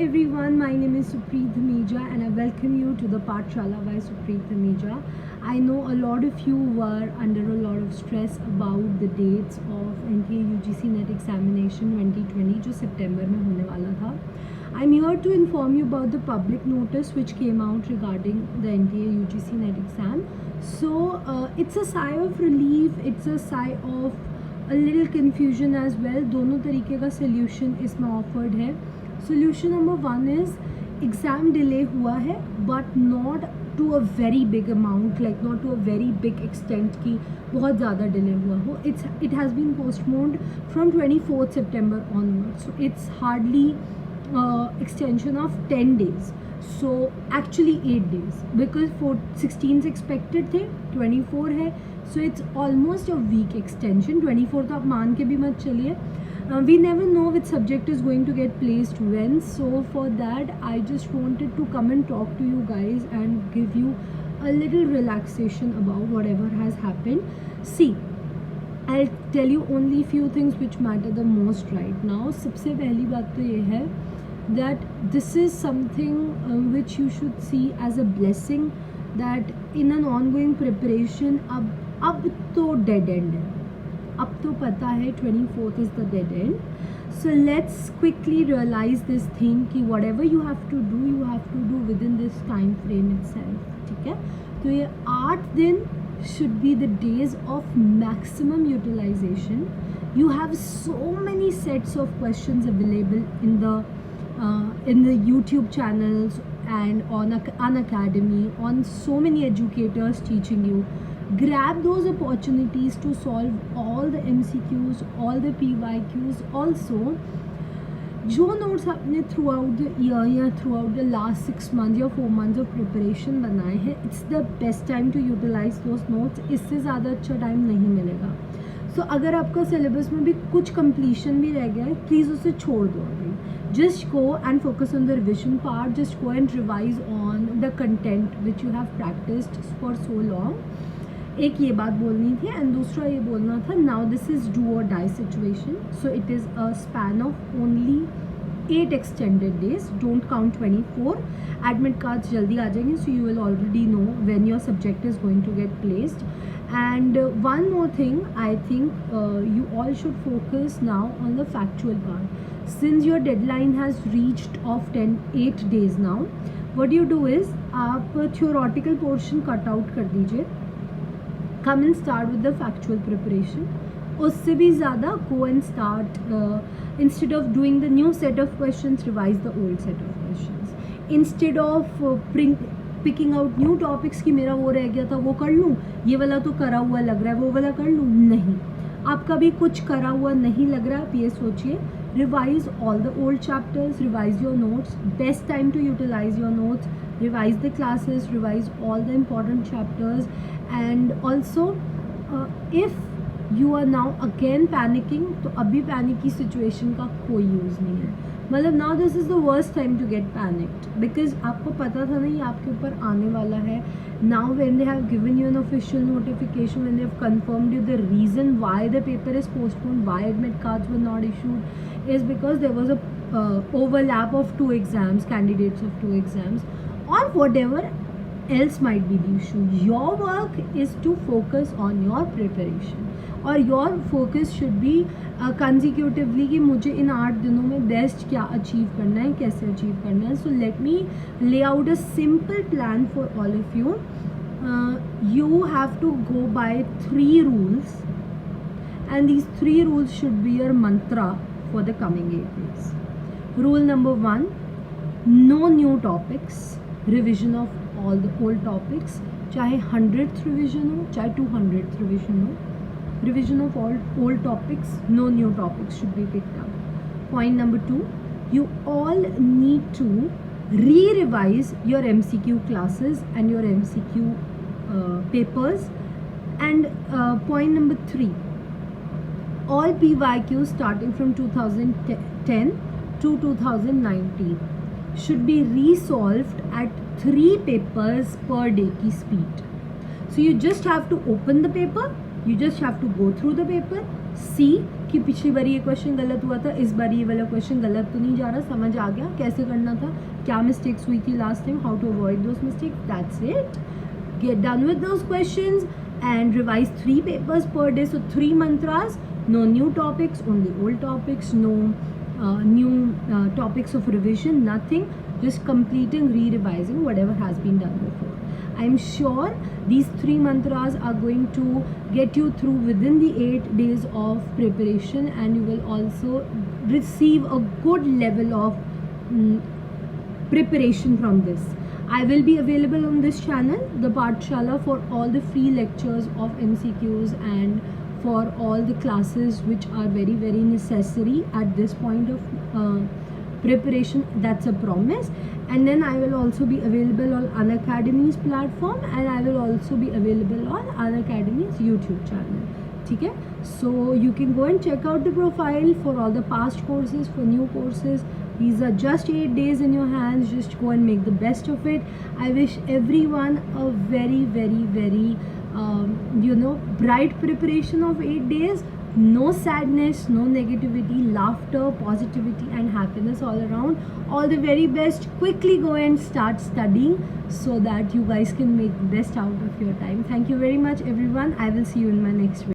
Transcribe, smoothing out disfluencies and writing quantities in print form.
everyone, my name is Supreet Dhameja and I welcome you to the Pathshala by Supreet Dhameja. I know a lot of you were under a lot of stress about the dates of NTA UGC NET examination 2020 जो सितंबर में होने वाला था. I'm here to inform you about the public notice which came out regarding the NTA UGC NET exam. So it's a sigh of relief, it's a sigh of a little confusion as well. दोनों तरीके का solution इसमें offered है. Solution number 1 is exam delay हुआ है but not to a very big amount, like not to a very big extent कि बहुत ज़्यादा delay हुआ हो. It has been postponed from 24th September onwards, so it's hardly extension of 10 days. So actually 8 days because 16 expected थे, 24 है, so it's almost a week extension. 24 तो आप मान के भी मत चलिए. We never know which subject is going to get placed when, so for that I just wanted to come and talk to you guys and give you a little relaxation about whatever has happened. See, I'll tell you only few things which matter the most right now. सबसे पहली बात तो ये है that this is something which you should see as a blessing, that in an ongoing preparation अब तो dead end है. अब तो पता है 24th is the dead end. So let's quickly realize this thing कि whatever you have to do within this time frame itself. ठीक है, तो ये 8 दिन should be the days of maximum utilization. You have so many sets of questions available in the YouTube channels and on Unacademy, on so many educators teaching you. Grab those opportunities to solve all the MCQs, all the PYQs. Also, जो notes आपने throughout the year या throughout the last 6 months या 4 months of preparation बनाए हैं, it's the best time to utilize those notes. इससे ज़्यादा अच्छा time नहीं मिलेगा. So अगर आपका syllabus में भी कुछ completion भी रह गया है, please उसे छोड़ दो अभी. Just go and focus on the revision part. Just go and revise on the content which you have practiced for so long. एक ये बात बोलनी थी एंड दूसरा ये बोलना था, now this is do or die situation. So it is a span of only 8 extended days. Don't count 24. Admit cards जल्दी आ जाएंगे, so you will already know when your subject is going to get placed. And one more thing, I think you all should focus now on the factual part. Since your deadline has reached of 8 days now, what you do is आप theoretical portion cut out कर दीजिए. Come and start with the factual preparation. उससे भी ज़्यादा go and start instead of doing the new set of questions, revise the old set of questions. Instead of picking out new topics कि मेरा वो रह गया था वो कर लूँ, ये वाला तो करा हुआ लग रहा है वो वाला कर लूँ, नहीं. आपका भी कुछ करा हुआ नहीं लग रहा है, आप ये सोचिए, revise all the old chapters, revise your notes. Best time to utilize your notes. Revise the classes, revise all the important chapters. And also if you are now again panicking, तो अभी पैनिक की situation का कोई use नहीं है. मतलब now this is the worst time to get panicked because आपको पता था नहीं आपके ऊपर आने वाला है. Now when they have given you an official notification, when they have confirmed you the reason why the paper is postponed, why admit cards were not issued, is because there was a overlap of 2 exams, candidates of 2 exams, or whatever else might be the issue. Your work is to focus on your preparation, और your focus should be consecutively कि मुझे इन 8 दिनों में best क्या achieve करना है, कैसे achieve करना है. So let me lay out a simple plan for all of you. You have to go by 3 rules, and these 3 rules should be your mantra for the coming 8 days. Rule number 1, no new topics, revision of all the old topics. चाहे 100th revision हो, चाहे 200th revision हो, revision of all old topics, no new topics should be picked up. Point number 2, you all need to re-revise your MCQ classes and your MCQ papers. And point number 3, all PYQs starting from 2010 to 2019 should be resolved at 3 papers per day की speed. So you just have to open the paper, you just have to go through the paper, सी कि पिछली बार ये question गलत हुआ था, इस बार ये वाला क्वेश्चन गलत तो नहीं जा रहा, समझ आ गया कैसे करना था, क्या मिस्टेक्स हुई थी last time, how to avoid those mistakes. That's it. Get done with those questions and revise 3 papers per day. So 3 mantras, no new topics, only old topics, no new topics of revision, nothing, just completing, re-revising whatever has been done before. I'm sure these 3 mantras are going to get you through within the 8 days of preparation, and you will also receive a good level of preparation from this. I will be available on this channel, the Pathshala, for all the free lectures of MCQs and for all the classes which are very, very necessary at this point of preparation. That's a promise. And then I will also be available on Unacademy's platform, and I will also be available on Unacademy's YouTube channel. ठीक है, so you can go and check out the profile for all the past courses, for new courses. These are just 8 days in your hands. Just go and make the best of it. I wish everyone a very, very, very bright preparation of 8 days. No sadness, no negativity, laughter, positivity and happiness all around. All the very best. Quickly go and start studying so that you guys can make the best out of your time. Thank you very much everyone. I will see you in my next video.